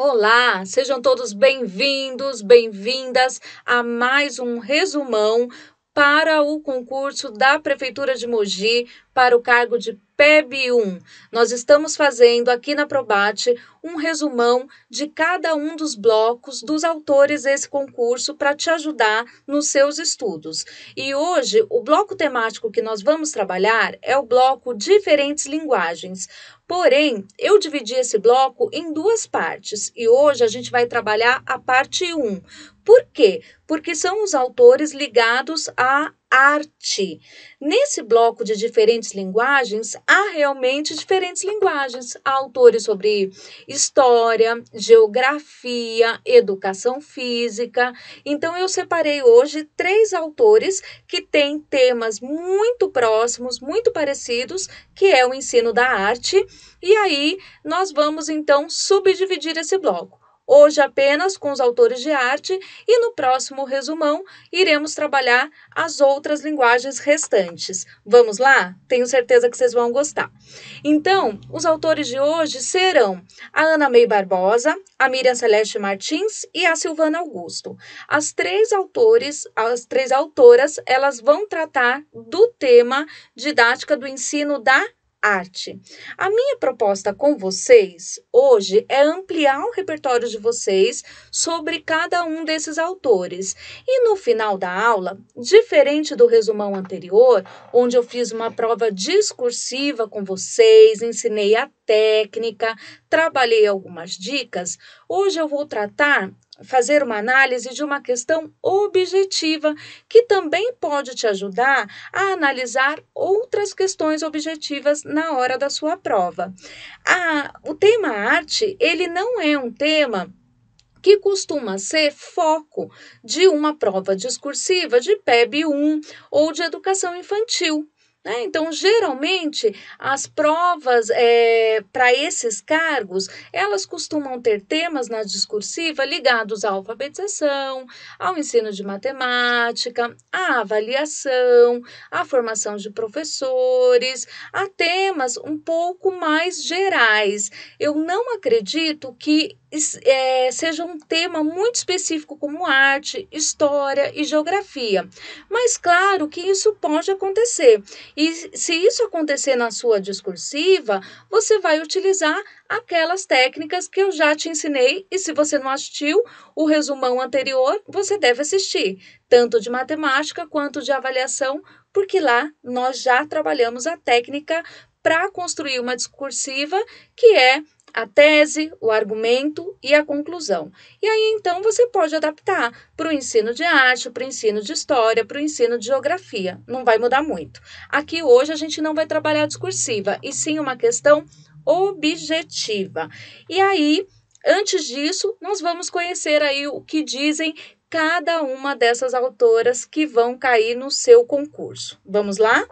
Olá, sejam todos bem-vindos, bem-vindas a mais um resumão para o concurso da Prefeitura de Mogi para o cargo de PEB 1. Nós estamos fazendo aqui na Probate um resumão de cada um dos blocos dos autores desse concurso para te ajudar nos seus estudos. E hoje, o bloco temático que nós vamos trabalhar é o bloco Diferentes Linguagens. Porém, eu dividi esse bloco em duas partes e hoje a gente vai trabalhar a parte 1. Por quê? Porque são os autores ligados à arte. Nesse bloco de diferentes linguagens, há realmente diferentes linguagens. Há autores sobre história, geografia, educação física. Então, eu separei hoje 3 autores que têm temas muito próximos, muito parecidos, que é o ensino da arte. E aí, nós vamos então subdividir esse bloco. Hoje apenas com os autores de arte e no próximo resumão iremos trabalhar as outras linguagens restantes. Vamos lá? Tenho certeza que vocês vão gostar. Então, os autores de hoje serão a Ana May Barbosa, a Miriam Celeste Martins e a Silvana Augusto. As três autoras, elas vão tratar do tema didática do ensino da arte. A minha proposta com vocês hoje é ampliar o repertório de vocês sobre cada um desses autores. E no final da aula, diferente do resumão anterior, onde eu fiz uma prova discursiva com vocês, ensinei a técnica, trabalhei algumas dicas, hoje eu vou fazer uma análise de uma questão objetiva que também pode te ajudar a analisar outras questões objetivas na hora da sua prova. O tema arte, ele não é um tema que costuma ser foco de uma prova discursiva de PEB 1 ou de educação infantil. Então, geralmente, as provas para esses cargos, elas costumam ter temas na discursiva ligados à alfabetização, ao ensino de matemática, à avaliação, à formação de professores, a temas um pouco mais gerais. Eu não acredito que seja um tema muito específico como arte, história e geografia. Mas claro que isso pode acontecer. E se isso acontecer na sua discursiva, você vai utilizar aquelas técnicas que eu já te ensinei. E se você não assistiu o resumão anterior, você deve assistir, tanto de matemática quanto de avaliação, porque lá nós já trabalhamos a técnica para construir uma discursiva que é a tese, o argumento e a conclusão. E aí, então, você pode adaptar para o ensino de arte, para o ensino de história, para o ensino de geografia. Não vai mudar muito. Aqui, hoje, a gente não vai trabalhar a discursiva, e sim uma questão objetiva. E aí, antes disso, nós vamos conhecer aí o que dizem cada uma dessas autoras que vão cair no seu concurso. Vamos lá?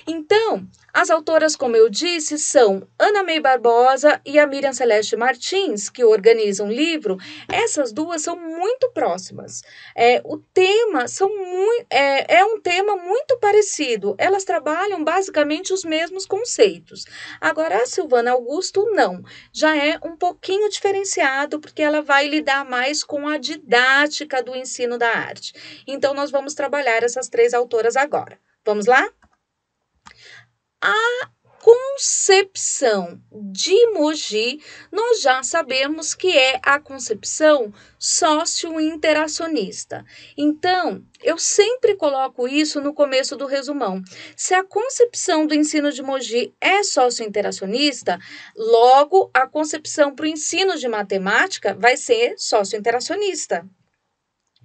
Então, as autoras, como eu disse, são Ana May Barbosa e a Miriam Celeste Martins, que organizam o livro. Essas duas são muito próximas. O tema é um tema muito parecido. Elas trabalham basicamente os mesmos conceitos. Agora, a Silvana Augusto, não. Já é um pouquinho diferenciado, porque ela vai lidar mais com a didática do ensino da arte. Então, nós vamos trabalhar essas 3 autoras agora. Vamos lá? A concepção de Mogi, nós já sabemos que é a concepção socio-interacionista. Então, eu sempre coloco isso no começo do resumão. Se a concepção do ensino de Mogi é socio-interacionista, logo a concepção para o ensino de matemática vai ser socio-interacionista.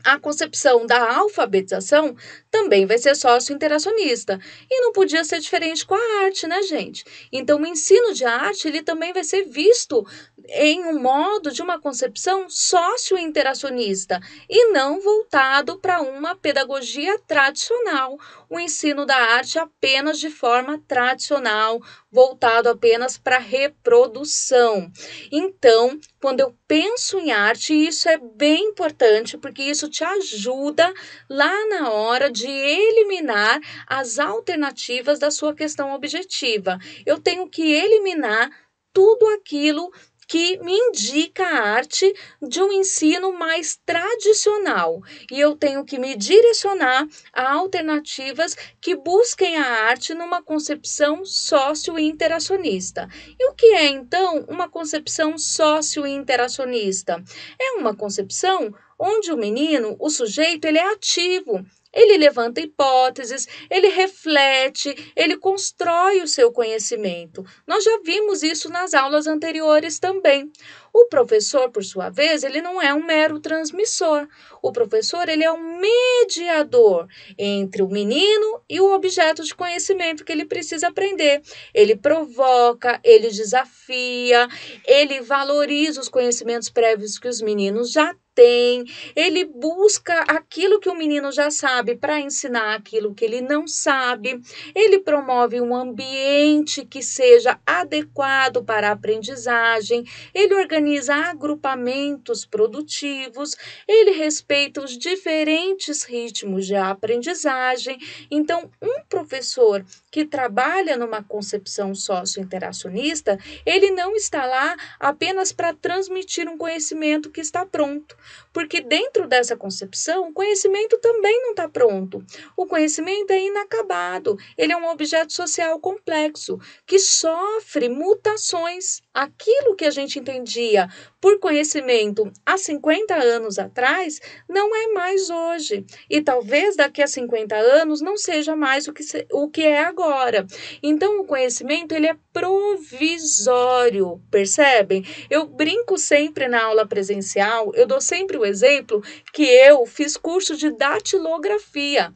A concepção da alfabetização também vai ser socio-interacionista. E não podia ser diferente com a arte, né, gente? Então, o ensino de arte, ele também vai ser visto em um modo de uma concepção socio-interacionista e não voltado para uma pedagogia tradicional. O ensino da arte apenas de forma tradicional, voltado apenas para reprodução. Então, quando eu penso em arte, isso é bem importante, porque isso te ajuda lá na hora de eliminar as alternativas da sua questão objetiva. Eu tenho que eliminar tudo aquilo que me indica a arte de um ensino mais tradicional e eu tenho que me direcionar a alternativas que busquem a arte numa concepção socio-interacionista. E o que é, então, uma concepção socio-interacionista? É uma concepção onde o menino, o sujeito, ele é ativo, ele levanta hipóteses, ele reflete, ele constrói o seu conhecimento. Nós já vimos isso nas aulas anteriores também. O professor, por sua vez, ele não é um mero transmissor. O professor, ele é um mediador entre o menino e o objeto de conhecimento que ele precisa aprender. Ele provoca, ele desafia, ele valoriza os conhecimentos prévios que os meninos já têm, ele busca aquilo que o menino já sabe para ensinar aquilo que ele não sabe, ele promove um ambiente que seja adequado para a aprendizagem, ele organiza agrupamentos produtivos, ele respeita os diferentes ritmos de aprendizagem. Então, um professor que trabalha numa concepção socio-interacionista, ele não está lá apenas para transmitir um conhecimento que está pronto, porque dentro dessa concepção, o conhecimento também não está pronto. O conhecimento é inacabado, ele é um objeto social complexo, que sofre mutações. Aquilo que a gente entendia por conhecimento há 50 anos atrás, não é mais hoje. E talvez daqui a 50 anos não seja mais o que é agora. Então, o conhecimento, ele é provisório, percebem? Eu brinco sempre na aula presencial, eu dou sempre o exemplo que eu fiz curso de datilografia.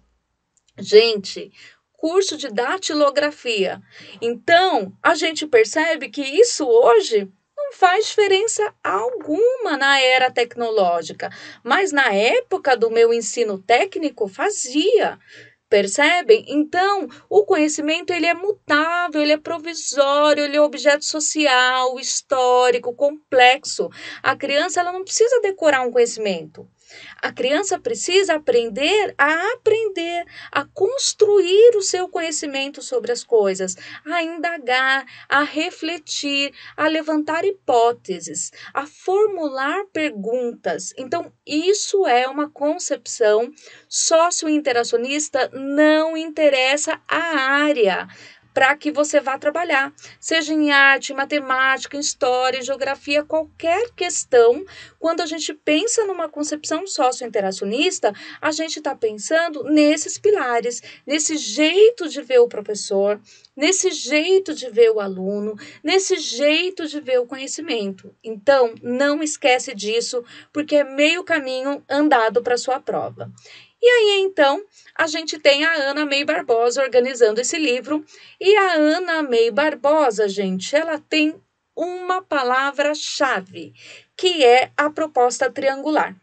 Gente, curso de datilografia. Então, a gente percebe que isso hoje não faz diferença alguma na era tecnológica, mas na época do meu ensino técnico fazia. Percebem? Então, o conhecimento ele é mutável, ele é provisório, ele é objeto social, histórico, complexo. A criança ela não precisa decorar um conhecimento. A criança precisa aprender, a construir o seu conhecimento sobre as coisas, a indagar, a refletir, a levantar hipóteses, a formular perguntas. Então, isso é uma concepção socio-interacionista, não interessa a área para que você vá trabalhar, seja em arte, matemática, história, geografia, qualquer questão. Quando a gente pensa numa concepção socio-interacionista, a gente está pensando nesses pilares, nesse jeito de ver o professor, nesse jeito de ver o aluno, nesse jeito de ver o conhecimento. Então, não esquece disso, porque é meio caminho andado para a sua prova. E aí, então, a gente tem a Ana May Barbosa organizando esse livro. E a Ana May Barbosa, gente, ela tem uma palavra-chave, que é a proposta triangular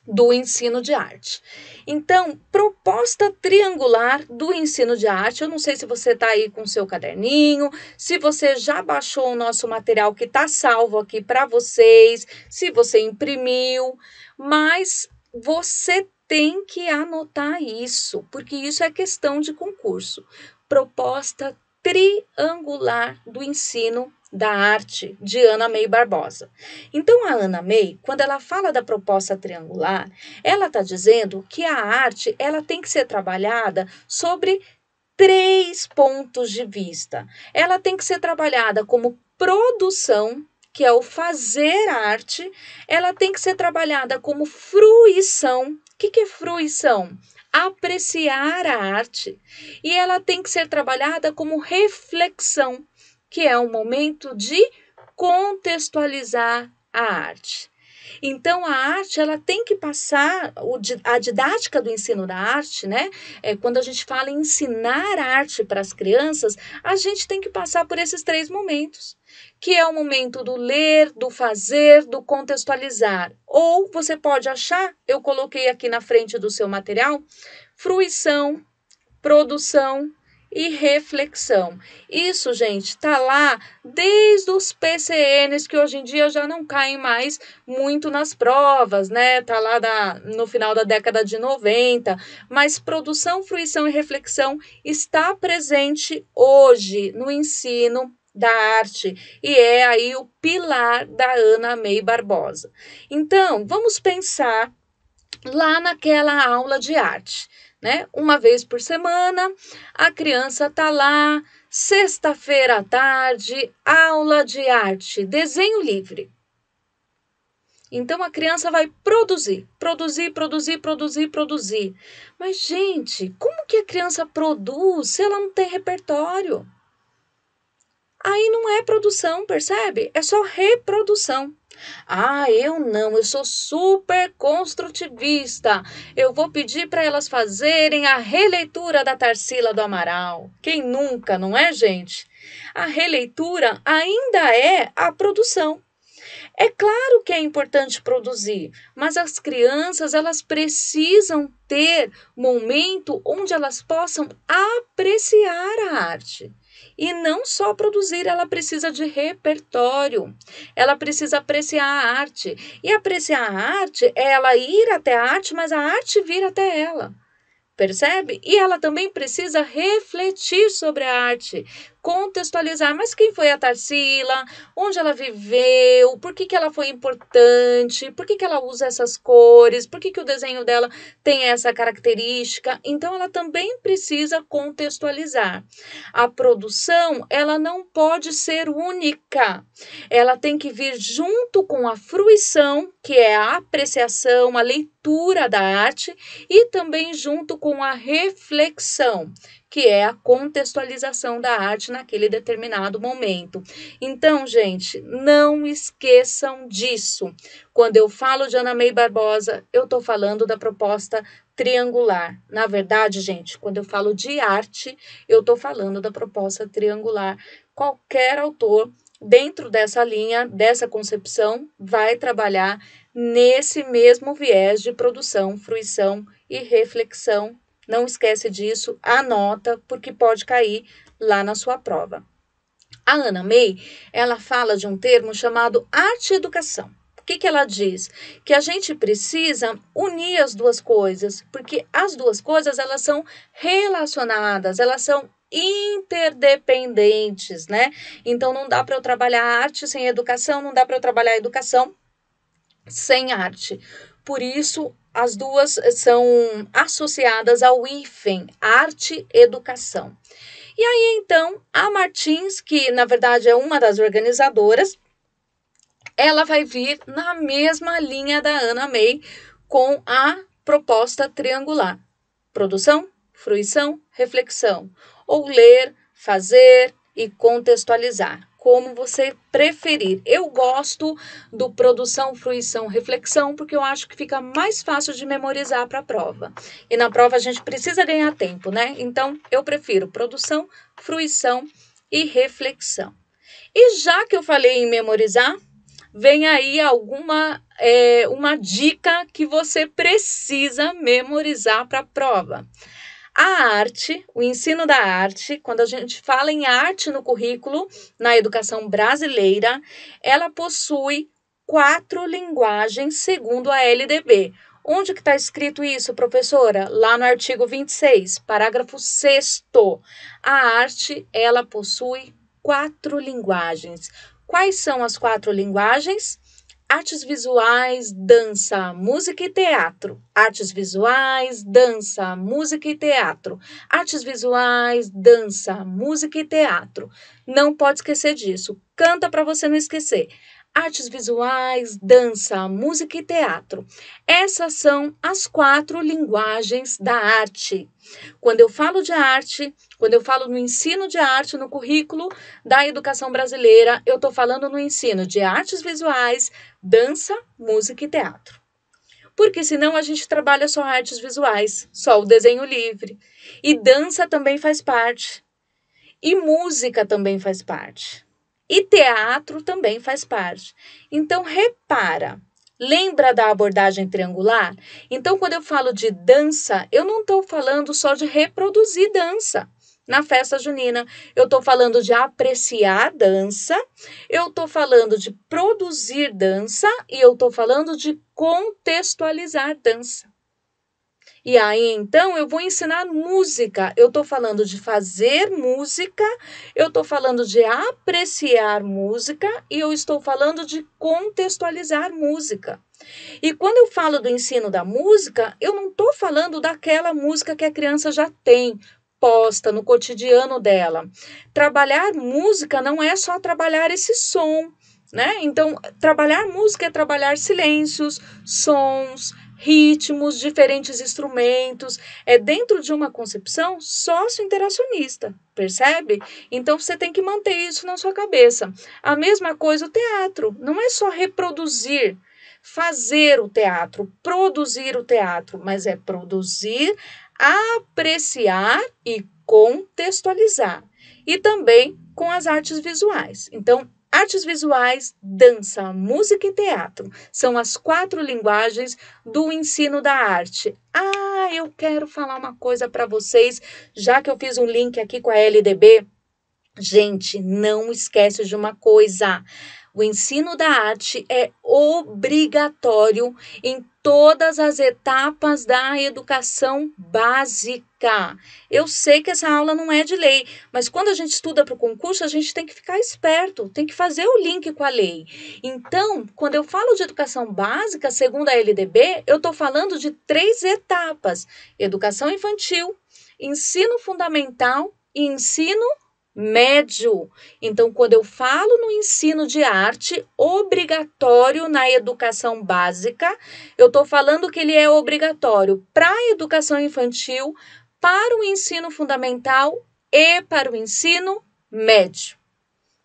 do ensino de arte. Então, proposta triangular do ensino de arte, eu não sei se você está aí com o seu caderninho, se você já baixou o nosso material que está salvo aqui para vocês, se você imprimiu, mas você tem que anotar isso, porque isso é questão de concurso. Proposta triangular do ensino da arte, de Ana May Barbosa. Então, a Ana May, quando ela fala da proposta triangular, ela está dizendo que a arte ela tem que ser trabalhada sobre 3 pontos de vista. Ela tem que ser trabalhada como produção, que é o fazer arte, ela tem que ser trabalhada como fruição. O que é fruição? Apreciar a arte. E ela tem que ser trabalhada como reflexão, que é o momento de contextualizar a arte. Então, a arte, ela tem que passar, a didática do ensino da arte, né? Quando a gente fala em ensinar arte para as crianças, a gente tem que passar por esses 3 momentos, que é o momento do ler, do fazer, do contextualizar. Ou você pode achar, eu coloquei aqui na frente do seu material, fruição, produção e reflexão. Isso, gente, está lá desde os PCNs, que hoje em dia já não caem mais muito nas provas, né? Tá lá no final da década de 90, mas produção, fruição e reflexão está presente hoje no ensino da arte e é aí o pilar da Ana May Barbosa. Então, vamos pensar lá naquela aula de arte, né? Uma vez por semana, a criança tá lá, sexta-feira à tarde, aula de arte, desenho livre. Então a criança vai produzir. Mas, gente, como que a criança produz se ela não tem repertório? Aí não é produção, percebe? É só reprodução. Ah, eu não, eu sou super construtivista. Eu vou pedir para elas fazerem a releitura da Tarsila do Amaral. Quem nunca, não é, gente? A releitura ainda é a produção. É claro que é importante produzir, mas as crianças, elas precisam ter momento onde elas possam apreciar a arte. E não só produzir, ela precisa de repertório. Ela precisa apreciar a arte. E apreciar a arte é ela ir até a arte, mas a arte vir até ela. Percebe? E ela também precisa refletir sobre a arte, contextualizar. Mas quem foi a Tarsila? Onde ela viveu? Por que ela foi importante? Por que ela usa essas cores? Por que o desenho dela tem essa característica? Então, ela também precisa contextualizar. A produção, ela não pode ser única. Ela tem que vir junto com a fruição, que é a apreciação, a leitura da arte, e também junto com a reflexão, que é a contextualização da arte naquele determinado momento. Então, gente, não esqueçam disso. Quando eu falo de Ana May Barbosa, eu estou falando da proposta triangular. Na verdade, gente, quando eu falo de arte, eu estou falando da proposta triangular. Qualquer autor dentro dessa linha, dessa concepção, vai trabalhar nesse mesmo viés de produção, fruição e reflexão. Não esquece disso, anota, porque pode cair lá na sua prova. A Ana May, ela fala de um termo chamado arte-educação. O que ela diz? Que a gente precisa unir as duas coisas, porque as duas coisas, elas são relacionadas, elas são interdependentes, né? Então, não dá para eu trabalhar arte sem educação, não dá para eu trabalhar educação sem arte. Por isso, as duas são associadas ao hífen, arte-educação. E aí, então, a Martins, que na verdade é uma das organizadoras, ela vai vir na mesma linha da Ana May com a proposta triangular. Produção, fruição, reflexão. Ou ler, fazer e contextualizar, como você preferir. Eu gosto do produção, fruição, reflexão, porque eu acho que fica mais fácil de memorizar para a prova. E na prova a gente precisa ganhar tempo, né? Então, eu prefiro produção, fruição e reflexão. E já que eu falei em memorizar, vem aí uma dica que você precisa memorizar para a prova. A arte, o ensino da arte, quando a gente fala em arte no currículo, na educação brasileira, ela possui 4 linguagens segundo a LDB. Onde que está escrito isso, professora? Lá no artigo 26, parágrafo 6º. A arte, ela possui 4 linguagens. Quais são as 4 linguagens? Artes visuais, dança, música e teatro. Artes visuais, dança, música e teatro. Artes visuais, dança, música e teatro. Não pode esquecer disso. Canta para você não esquecer. Artes visuais, dança, música e teatro. Essas são as 4 linguagens da arte. Quando eu falo de arte, quando eu falo no ensino de arte no currículo da educação brasileira, eu estou falando no ensino de artes visuais, dança, música e teatro. Porque senão a gente trabalha só artes visuais, só o desenho livre. E dança também faz parte. E música também faz parte. E teatro também faz parte. Então, repara. Lembra da abordagem triangular? Então, quando eu falo de dança, eu não estou falando só de reproduzir dança na festa junina. Eu estou falando de apreciar dança, eu estou falando de produzir dança e eu estou falando de contextualizar dança. E aí, então, eu vou ensinar música. Eu estou falando de fazer música, eu estou falando de apreciar música e eu estou falando de contextualizar música. E quando eu falo do ensino da música, eu não estou falando daquela música que a criança já tem posta no cotidiano dela. Trabalhar música não é só trabalhar esse som, né? Então, trabalhar música é trabalhar silêncios, sons, ritmos, diferentes instrumentos, é dentro de uma concepção sócio-interacionista, percebe? Então, você tem que manter isso na sua cabeça. A mesma coisa o teatro, não é só reproduzir, fazer o teatro, produzir o teatro, mas é produzir, apreciar e contextualizar. E também com as artes visuais. Então, artes visuais, dança, música e teatro são as 4 linguagens do ensino da arte. Eu quero falar uma coisa para vocês, já que eu fiz um link aqui com a LDB. Gente, não esquece de uma coisa. O ensino da arte é obrigatório em todas as etapas da educação básica. Eu sei que essa aula não é de lei, mas quando a gente estuda para o concurso, a gente tem que ficar esperto, tem que fazer o link com a lei. Então, quando eu falo de educação básica, segundo a LDB, eu estou falando de 3 etapas: educação infantil, ensino fundamental e ensino médio. Então, quando eu falo no ensino de arte obrigatório na educação básica, eu estou falando que ele é obrigatório para a educação infantil, para o ensino fundamental e para o ensino médio.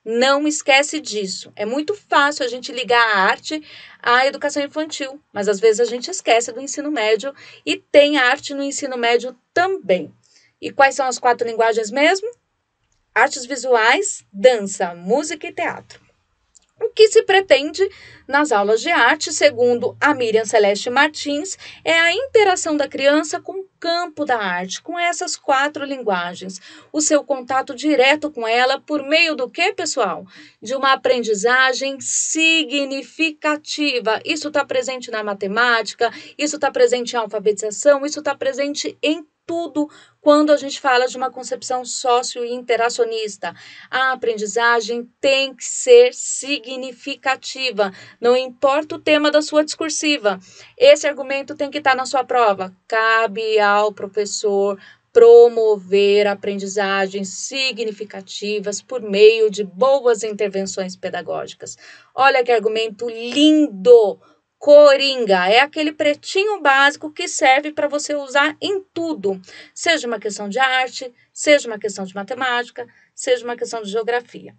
Não esquece disso. É muito fácil a gente ligar a arte à educação infantil, mas às vezes a gente esquece do ensino médio e tem arte no ensino médio também. E quais são as 4 linguagens mesmo? Artes visuais, dança, música e teatro. O que se pretende nas aulas de arte, segundo a Miriam Celeste Martins, é a interação da criança com o campo da arte, com essas 4 linguagens. O seu contato direto com ela por meio do que, pessoal? De uma aprendizagem significativa. Isso está presente na matemática, isso está presente em alfabetização, isso está presente em tudo quando a gente fala de uma concepção socio-interacionista. A aprendizagem tem que ser significativa, não importa o tema da sua discursiva. Esse argumento tem que estar na sua prova. Cabe ao professor promover aprendizagens significativas por meio de boas intervenções pedagógicas. Olha que argumento lindo! Coringa é aquele pretinho básico que serve para você usar em tudo, seja uma questão de arte, seja uma questão de matemática, seja uma questão de geografia.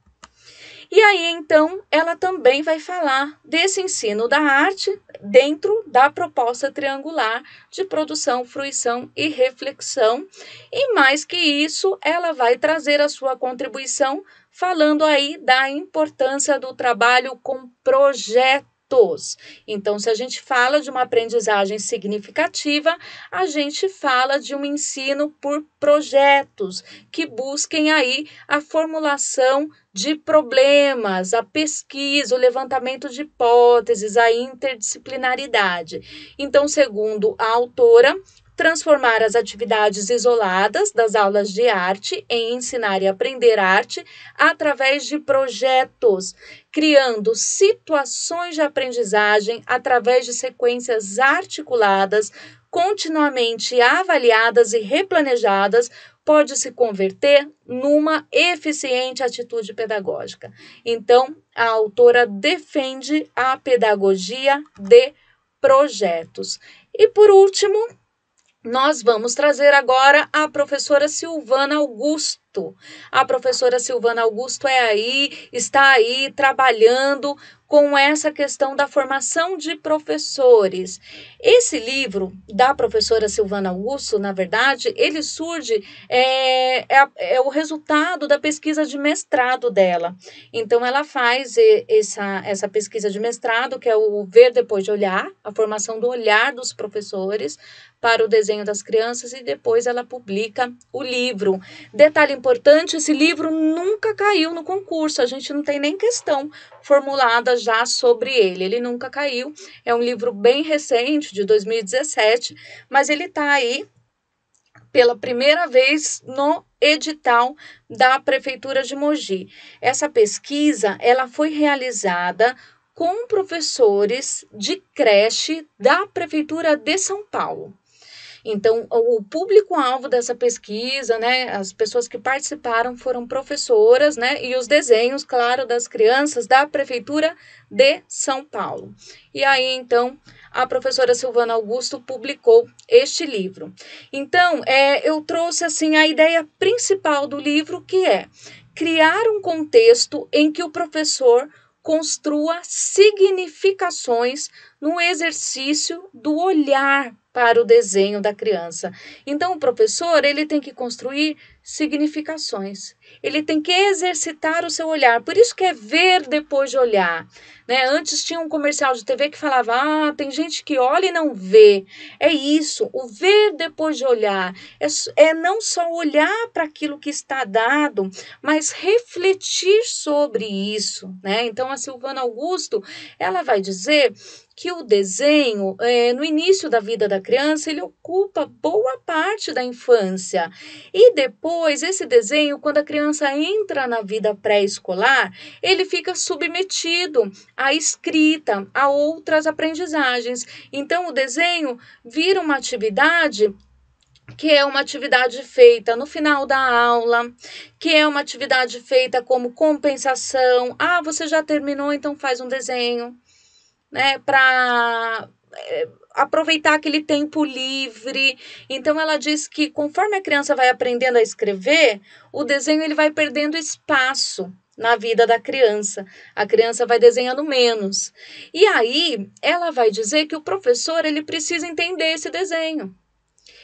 E aí, então, ela também vai falar desse ensino da arte dentro da proposta triangular de produção, fruição e reflexão. E mais que isso, ela vai trazer a sua contribuição falando aí da importância do trabalho com projetos. Então, se a gente fala de uma aprendizagem significativa, a gente fala de um ensino por projetos que busquem aí a formulação de problemas, a pesquisa, o levantamento de hipóteses, a interdisciplinaridade. Então, segundo a autora, transformar as atividades isoladas das aulas de arte em ensinar e aprender arte através de projetos, criando situações de aprendizagem através de sequências articuladas, continuamente avaliadas e replanejadas, pode se converter numa eficiente atitude pedagógica. Então, a autora defende a pedagogia de projetos. E, por último, nós vamos trazer agora a professora Silvana Augusto. A professora Silvana Augusto está aí trabalhando com essa questão da formação de professores. Esse livro da professora Silvana Augusto, na verdade, ele surge, é o resultado da pesquisa de mestrado dela. Então, ela faz essa pesquisa de mestrado, que é o Ver Depois de Olhar, a formação do olhar dos professores para o desenho das crianças, e depois ela publica o livro. Detalhe importante importante, esse livro nunca caiu no concurso, a gente não tem nem questão formulada já sobre ele, ele nunca caiu, é um livro bem recente, de 2017, mas ele está aí pela primeira vez no edital da Prefeitura de Mogi. Essa pesquisa, ela foi realizada com professores de creche da Prefeitura de São Paulo. Então, o público-alvo dessa pesquisa, né, as pessoas que participaram foram professoras, né, e os desenhos, claro, das crianças da Prefeitura de São Paulo. E aí, então, a professora Silvana Augusto publicou este livro. Então, eu trouxe, assim, a ideia principal do livro, que é criar um contexto em que o professor construa significações no exercício do olhar para o desenho da criança. Então, o professor, ele tem que construir significações. Ele tem que exercitar o seu olhar. Por isso que é ver depois de olhar, né? Antes tinha um comercial de TV que falava, tem gente que olha e não vê. É isso, o ver depois de olhar. É não só olhar para aquilo que está dado, mas refletir sobre isso, né? Então, a Silvana Augusto, ela vai dizer que o desenho, no início da vida da criança, ele ocupa boa parte da infância. E depois, esse desenho, quando a criança entra na vida pré-escolar, ele fica submetido à escrita, a outras aprendizagens. Então, o desenho vira uma atividade que é uma atividade feita no final da aula, que é uma atividade feita como compensação. Você já terminou, então faz um desenho, né, para aproveitar aquele tempo livre. Então, ela diz que conforme a criança vai aprendendo a escrever, o desenho ele vai perdendo espaço na vida da criança. A criança vai desenhando menos. E aí, ela vai dizer que o professor ele precisa entender esse desenho,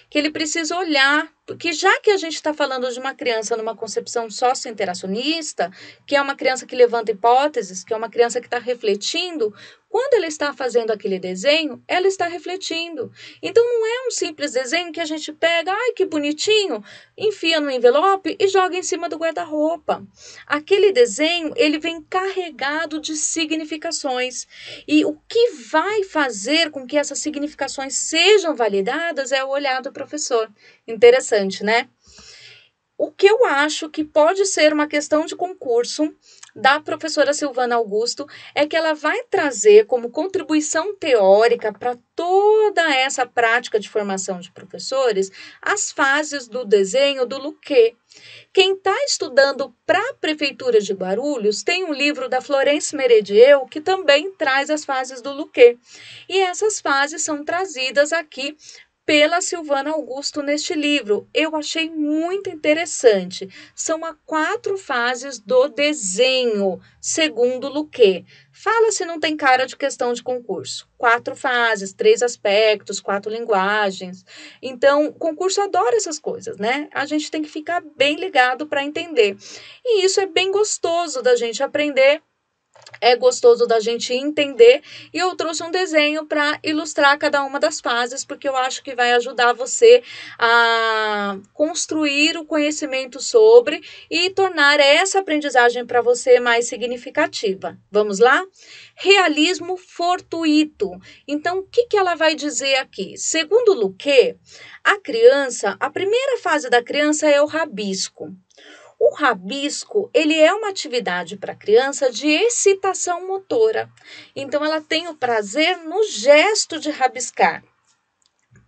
que ele precisa olhar, porque já que a gente está falando de uma criança numa concepção socio-interacionista, que é uma criança que levanta hipóteses, que é uma criança que está refletindo, quando ela está fazendo aquele desenho, ela está refletindo. Então, não é um simples desenho que a gente pega, ai, que bonitinho, enfia no envelope e joga em cima do guarda-roupa. Aquele desenho, ele vem carregado de significações. E o que vai fazer com que essas significações sejam validadas é o olhar do professor. Interessante, né? O que eu acho que pode ser uma questão de concurso da professora Silvana Augusto é que ela vai trazer como contribuição teórica para toda essa prática de formação de professores as fases do desenho do Luquet. Quem está estudando para a Prefeitura de Guarulhos tem um livro da Florence Meredieu que também traz as fases do Luquet. E essas fases são trazidas aqui pela Silvana Augusto neste livro. Eu achei muito interessante. São 4 fases do desenho, segundo Luquet. Fala se não tem cara de questão de concurso. 4 fases, 3 aspectos, 4 linguagens. Então, o concurso adora essas coisas, né? A gente tem que ficar bem ligado para entender. E isso é bem gostoso da gente aprender. É gostoso da gente entender, e eu trouxe um desenho para ilustrar cada uma das fases, porque eu acho que vai ajudar você a construir o conhecimento sobre e tornar essa aprendizagem para você mais significativa. Vamos lá? Realismo fortuito. Então, o que ela vai dizer aqui? Segundo Luquet, a primeira fase da criança é o rabisco. O rabisco, ele é uma atividade para a criança de excitação motora. Então, ela tem o prazer no gesto de rabiscar.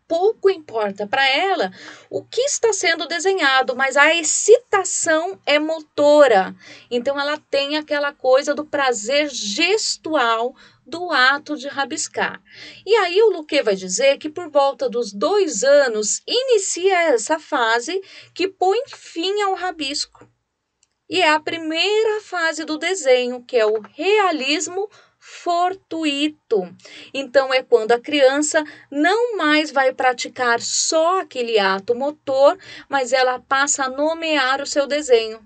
Pouco importa para ela o que está sendo desenhado, mas a excitação é motora. Então, ela tem aquela coisa do prazer gestual do ato de rabiscar. E aí o Luquet vai dizer que por volta dos 2 anos inicia essa fase que põe fim ao rabisco. E é a primeira fase do desenho, que é o realismo fortuito. Então, é quando a criança não mais vai praticar só aquele ato motor, mas ela passa a nomear o seu desenho.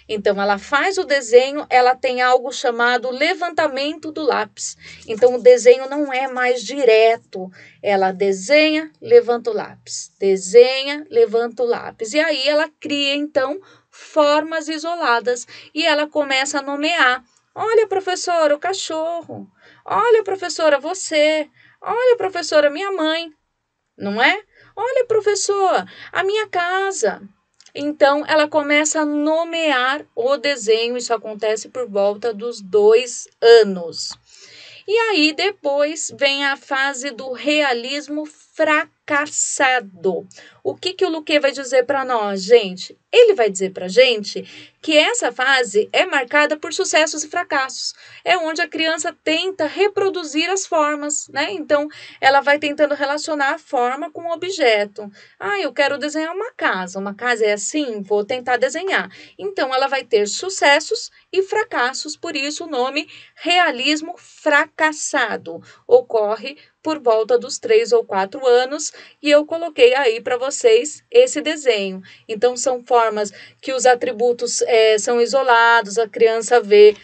Então, ela faz o desenho, ela tem algo chamado levantamento do lápis. Então, o desenho não é mais direto. Ela desenha, levanta o lápis. Desenha, levanta o lápis. E aí, ela cria, então, formas isoladas e ela começa a nomear. Olha, professora, o cachorro. Olha, professora, você. Olha, professora, minha mãe. Não é? Olha, professor, a minha casa. Então, ela começa a nomear o desenho. Isso acontece por volta dos 2 anos. E aí, depois, vem a fase do realismo fracassado. O que o Luquet vai dizer para nós, gente? Ele vai dizer para a gente que essa fase é marcada por sucessos e fracassos. É onde a criança tenta reproduzir as formas, né? Então, ela vai tentando relacionar a forma com o objeto. Ah, eu quero desenhar uma casa. Uma casa é assim? Vou tentar desenhar. Então, ela vai ter sucessos e fracassos, por isso o nome realismo fracassado. Ocorre por volta dos 3 ou 4 anos e eu coloquei aí para vocês esse desenho. Então, são formas que os atributos são isolados, a criança vê,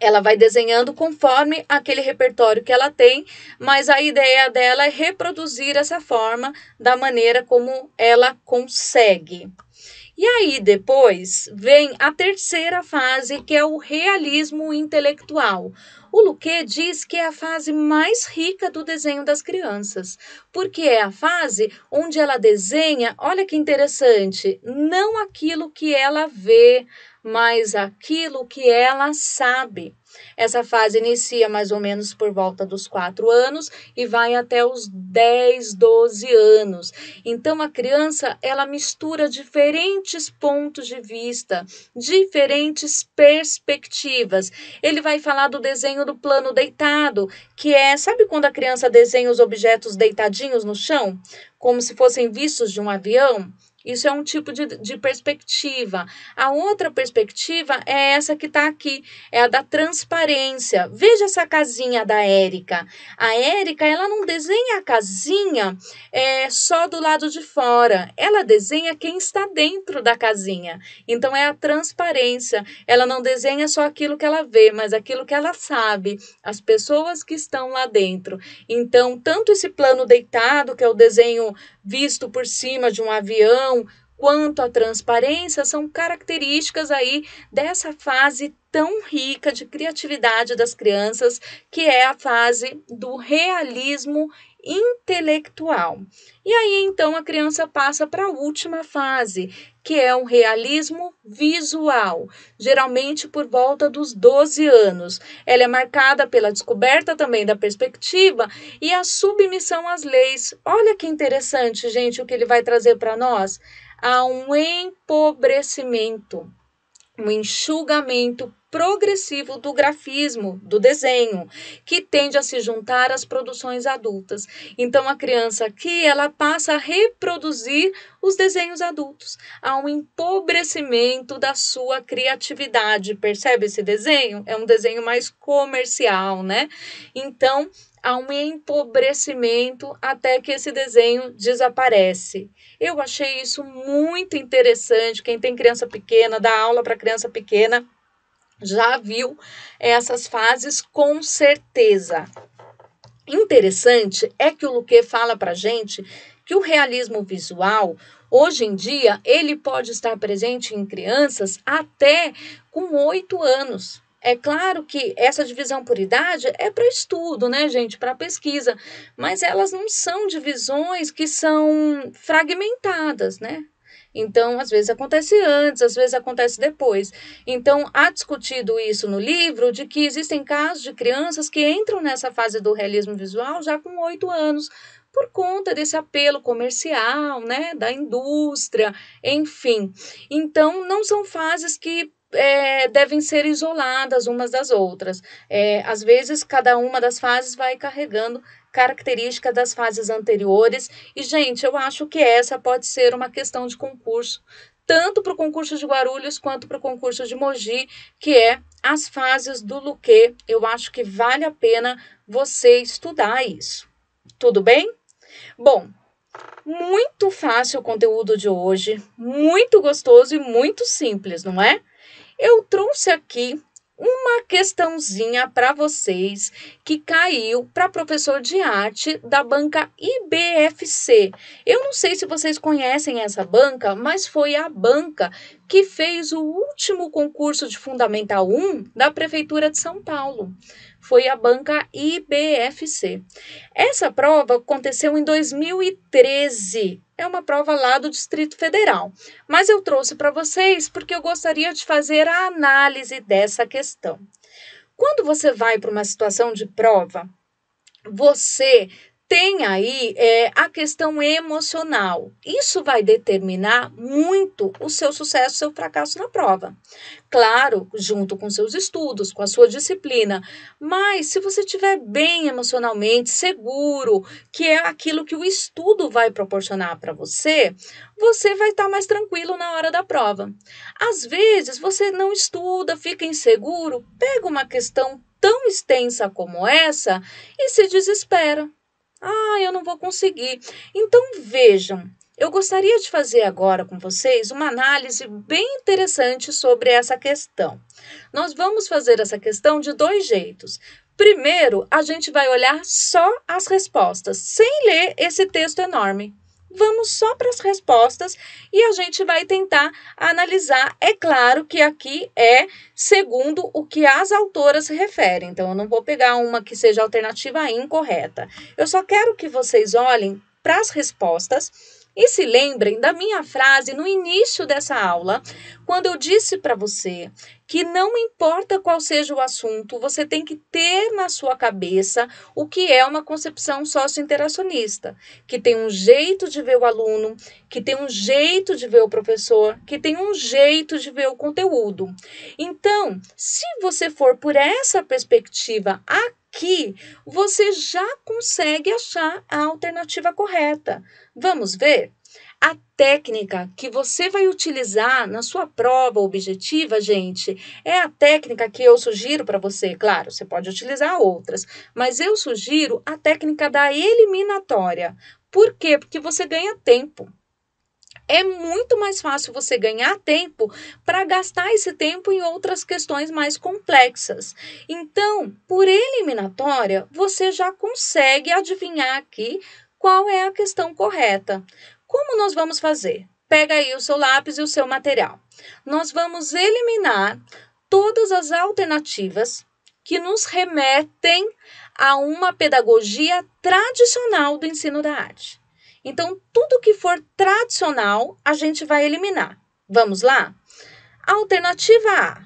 ela vai desenhando conforme aquele repertório que ela tem, mas a ideia dela é reproduzir essa forma da maneira como ela consegue. E aí depois vem a terceira fase, que é o realismo intelectual. O Luquet diz que é a fase mais rica do desenho das crianças, porque é a fase onde ela desenha, olha que interessante, não aquilo que ela vê, mas aquilo que ela sabe. Essa fase inicia mais ou menos por volta dos 4 anos e vai até os 10, 12 anos. Então, a criança, ela mistura diferentes pontos de vista, diferentes perspectivas. Ele vai falar do desenho do plano deitado, que sabe quando a criança desenha os objetos deitadinhos no chão, como se fossem vistos de um avião? Isso é um tipo de perspectiva. A outra perspectiva é essa que está aqui, é a da transparência. Veja essa casinha da Érica. A Érica, ela não desenha a casinha só do lado de fora. Ela desenha quem está dentro da casinha. Então, é a transparência. Ela não desenha só aquilo que ela vê, mas aquilo que ela sabe, as pessoas que estão lá dentro. Então, tanto esse plano deitado, que é o desenho visto por cima de um avião, quanto a transparência, são características aí dessa fase tão rica de criatividade das crianças, que é a fase do realismo intelectual. E aí, então, a criança passa para a última fase, que é o realismo visual, geralmente por volta dos 12 anos. Ela é marcada pela descoberta também da perspectiva e a submissão às leis. Olha que interessante, gente, o que ele vai trazer para nós. Há um empobrecimento, um enxugamento progressivo do grafismo, do desenho, que tende a se juntar às produções adultas. Então, a criança aqui, ela passa a reproduzir os desenhos adultos. Há um empobrecimento da sua criatividade. Percebe esse desenho? É um desenho mais comercial, né? Então, há um empobrecimento até que esse desenho desaparece. Eu achei isso muito interessante. Quem tem criança pequena, dá aula para criança pequena, já viu essas fases com certeza. Interessante é que o Luquet fala para a gente que o realismo visual, hoje em dia, ele pode estar presente em crianças até com 8 anos. É claro que essa divisão por idade é para estudo, né, gente, para pesquisa, mas elas não são divisões que são fragmentadas, né? Então, às vezes acontece antes, às vezes acontece depois. Então, há discutido isso no livro, de que existem casos de crianças que entram nessa fase do realismo visual já com 8 anos, por conta desse apelo comercial, né, da indústria, enfim. Então, não são fases que devem ser isoladas umas das outras. Às vezes, cada uma das fases vai carregando característica das fases anteriores. E, gente, eu acho que essa pode ser uma questão de concurso, tanto para o concurso de Guarulhos quanto para o concurso de Mogi, que é as fases do Luquet. Eu acho que vale a pena você estudar isso. Tudo bem? Bom, muito fácil o conteúdo de hoje, muito gostoso e muito simples, não é? Eu trouxe aqui uma questãozinha para vocês que caiu para professor de arte da banca IBFC. Eu não sei se vocês conhecem essa banca, mas foi a banca que fez o último concurso de Fundamental 1 da Prefeitura de São Paulo. Foi a banca IBFC. Essa prova aconteceu em 2013. É uma prova lá do Distrito Federal. Mas eu trouxe para vocês porque eu gostaria de fazer a análise dessa questão. Quando você vai para uma situação de prova, você tem aí a questão emocional. Isso vai determinar muito o seu sucesso, o seu fracasso na prova. Claro, junto com seus estudos, com a sua disciplina. Mas se você estiver bem emocionalmente, seguro, que é aquilo que o estudo vai proporcionar para você, você vai estar mais tranquilo na hora da prova. Às vezes, você não estuda, fica inseguro, pega uma questão tão extensa como essa e se desespera. Eu não vou conseguir. Então, vejam, eu gostaria de fazer agora com vocês uma análise bem interessante sobre essa questão. Nós vamos fazer essa questão de dois jeitos. Primeiro, a gente vai olhar só as respostas, sem ler esse texto enorme. Vamos só para as respostas e a gente vai tentar analisar. É claro que aqui é segundo o que as autoras se referem, então eu não vou pegar uma que seja alternativa incorreta. Eu só quero que vocês olhem para as respostas e se lembrem da minha frase no início dessa aula, quando eu disse para você que não importa qual seja o assunto, você tem que ter na sua cabeça o que é uma concepção socio-interacionista, que tem um jeito de ver o aluno, que tem um jeito de ver o professor, que tem um jeito de ver o conteúdo. Então, se você for por essa perspectiva aqui, você já consegue achar a alternativa correta. Vamos ver? A técnica que você vai utilizar na sua prova objetiva, gente, é a técnica que eu sugiro para você. Claro, você pode utilizar outras, mas eu sugiro a técnica da eliminatória. Por quê? Porque você ganha tempo. É muito mais fácil você ganhar tempo para gastar esse tempo em outras questões mais complexas. Então, por eliminatória, você já consegue adivinhar aqui qual é a questão correta. Como nós vamos fazer? Pega aí o seu lápis e o seu material. Nós vamos eliminar todas as alternativas que nos remetem a uma pedagogia tradicional do ensino da arte. Então, tudo que for tradicional, a gente vai eliminar. Vamos lá? Alternativa A.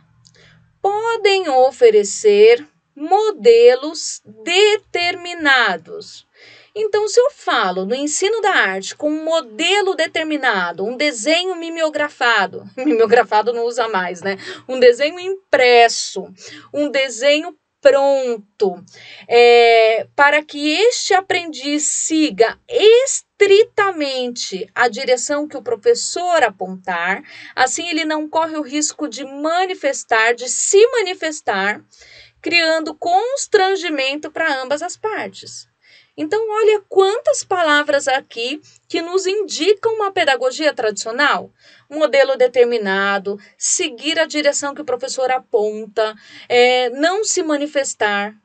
Podem oferecer modelos determinados. Então, se eu falo no ensino da arte com um modelo determinado, um desenho mimeografado, mimeografado não usa mais, né? Um desenho impresso, um desenho pronto, para que este aprendiz siga estritamente a direção que o professor apontar, assim ele não corre o risco de se manifestar, criando constrangimento para ambas as partes. Então, olha quantas palavras aqui que nos indicam uma pedagogia tradicional. Modelo determinado, seguir a direção que o professor aponta, não se manifestar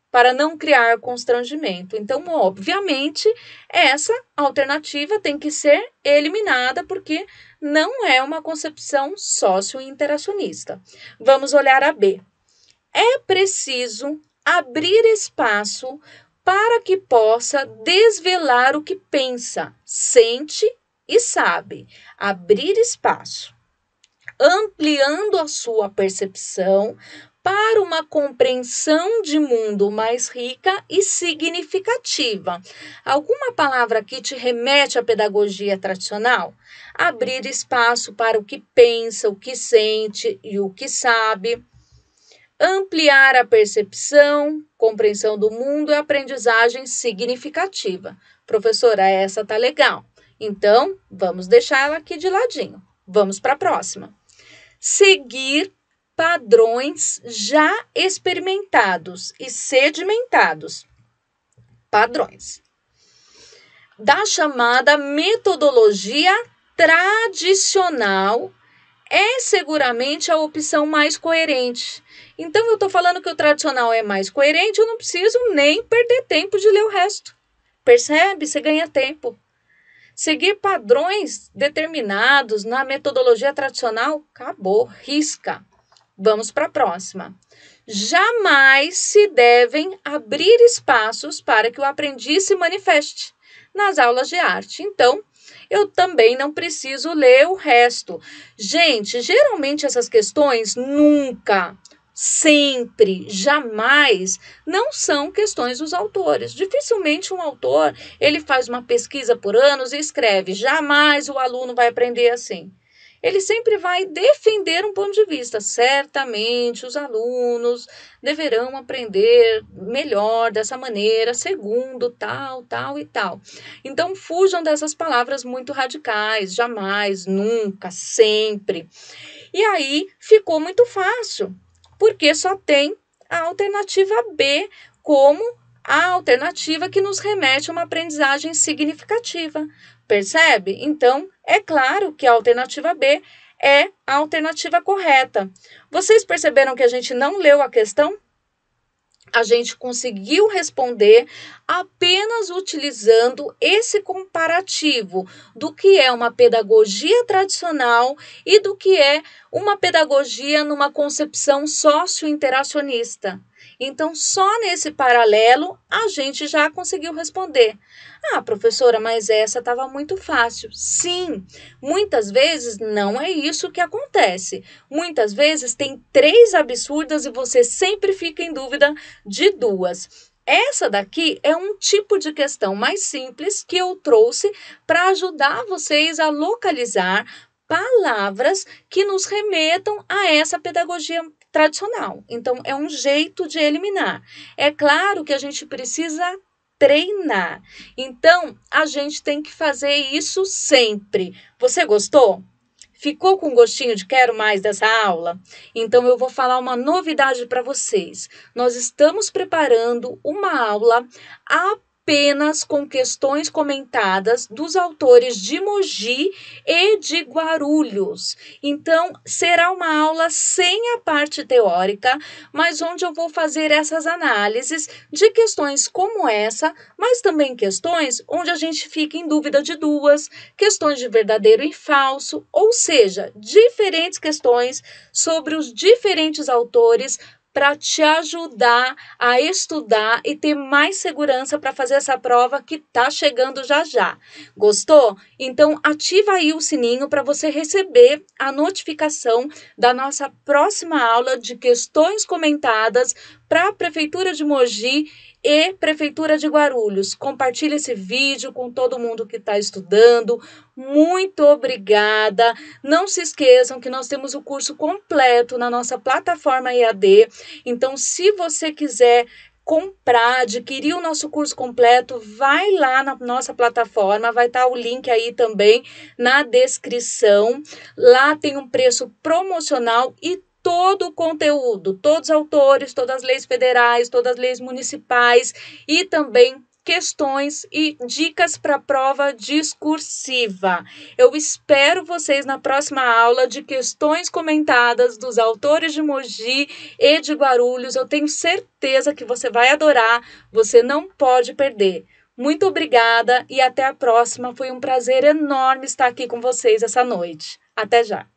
para não criar constrangimento. Então, obviamente, essa alternativa tem que ser eliminada porque não é uma concepção socio-interacionista. Vamos olhar a B. É preciso abrir espaço para que possa desvelar o que pensa, sente e sabe. Abrir espaço, ampliando a sua percepção para uma compreensão de mundo mais rica e significativa. Alguma palavra aqui te remete à pedagogia tradicional? Abrir espaço para o que pensa, o que sente e o que sabe. Ampliar a percepção, compreensão do mundo e aprendizagem significativa. Professora, essa tá legal. Então, vamos deixar ela aqui de ladinho. Vamos para a próxima. Seguir padrões já experimentados e sedimentados. Padrões. Da chamada metodologia tradicional é seguramente a opção mais coerente. Então, eu estou falando que o tradicional é mais coerente, eu não preciso nem perder tempo de ler o resto. Percebe? Você ganha tempo. Seguir padrões determinados na metodologia tradicional, acabou, risca. Vamos para a próxima. Jamais se devem abrir espaços para que o aprendiz se manifeste nas aulas de arte. Então, eu também não preciso ler o resto. Gente, geralmente essas questões nunca, sempre, jamais não são questões dos autores. Dificilmente um autor, ele faz uma pesquisa por anos e escreve: jamais o aluno vai aprender assim. Ele sempre vai defender um ponto de vista. Certamente os alunos deverão aprender melhor dessa maneira, segundo tal, tal e tal. Então, fujam dessas palavras muito radicais, jamais, nunca, sempre. E aí ficou muito fácil, porque só tem a alternativa B como a alternativa que nos remete a uma aprendizagem significativa. Percebe? Então, é claro que a alternativa B é a alternativa correta. Vocês perceberam que a gente não leu a questão? A gente conseguiu responder apenas utilizando esse comparativo do que é uma pedagogia tradicional e do que é uma pedagogia numa concepção socio-interacionista. Então, só nesse paralelo a gente já conseguiu responder. Ah, professora, mas essa estava muito fácil. Sim, muitas vezes não é isso que acontece. Muitas vezes tem 3 absurdas e você sempre fica em dúvida de 2. Essa daqui é um tipo de questão mais simples que eu trouxe para ajudar vocês a localizar palavras que nos remetam a essa pedagogia tradicional. Então, é um jeito de eliminar. É claro que a gente precisa treinar. Então, a gente tem que fazer isso sempre. Você gostou? Ficou com gostinho de quero mais dessa aula? Então, eu vou falar uma novidade para vocês. Nós estamos preparando uma aula apenas com questões comentadas dos autores de Mogi e de Guarulhos. Então, será uma aula sem a parte teórica, mas onde eu vou fazer essas análises de questões como essa, mas também questões onde a gente fica em dúvida de 2, questões de verdadeiro e falso, ou seja, diferentes questões sobre os diferentes autores para te ajudar a estudar e ter mais segurança para fazer essa prova que está chegando já já. Gostou? Então ativa aí o sininho para você receber a notificação da nossa próxima aula de questões comentadas para a Prefeitura de Mogi e Prefeitura de Guarulhos. Compartilhe esse vídeo com todo mundo que está estudando. Muito obrigada. Não se esqueçam que nós temos o curso completo na nossa plataforma EAD. Então, se você quiser comprar, adquirir o nosso curso completo, vai lá na nossa plataforma, vai estar o link aí também na descrição. Lá tem um preço promocional e todo o conteúdo, todos os autores, todas as leis federais, todas as leis municipais e também questões e dicas para a prova discursiva. Eu espero vocês na próxima aula de questões comentadas dos autores de Mogi e de Guarulhos. Eu tenho certeza que você vai adorar, você não pode perder. Muito obrigada e até a próxima. Foi um prazer enorme estar aqui com vocês essa noite. Até já!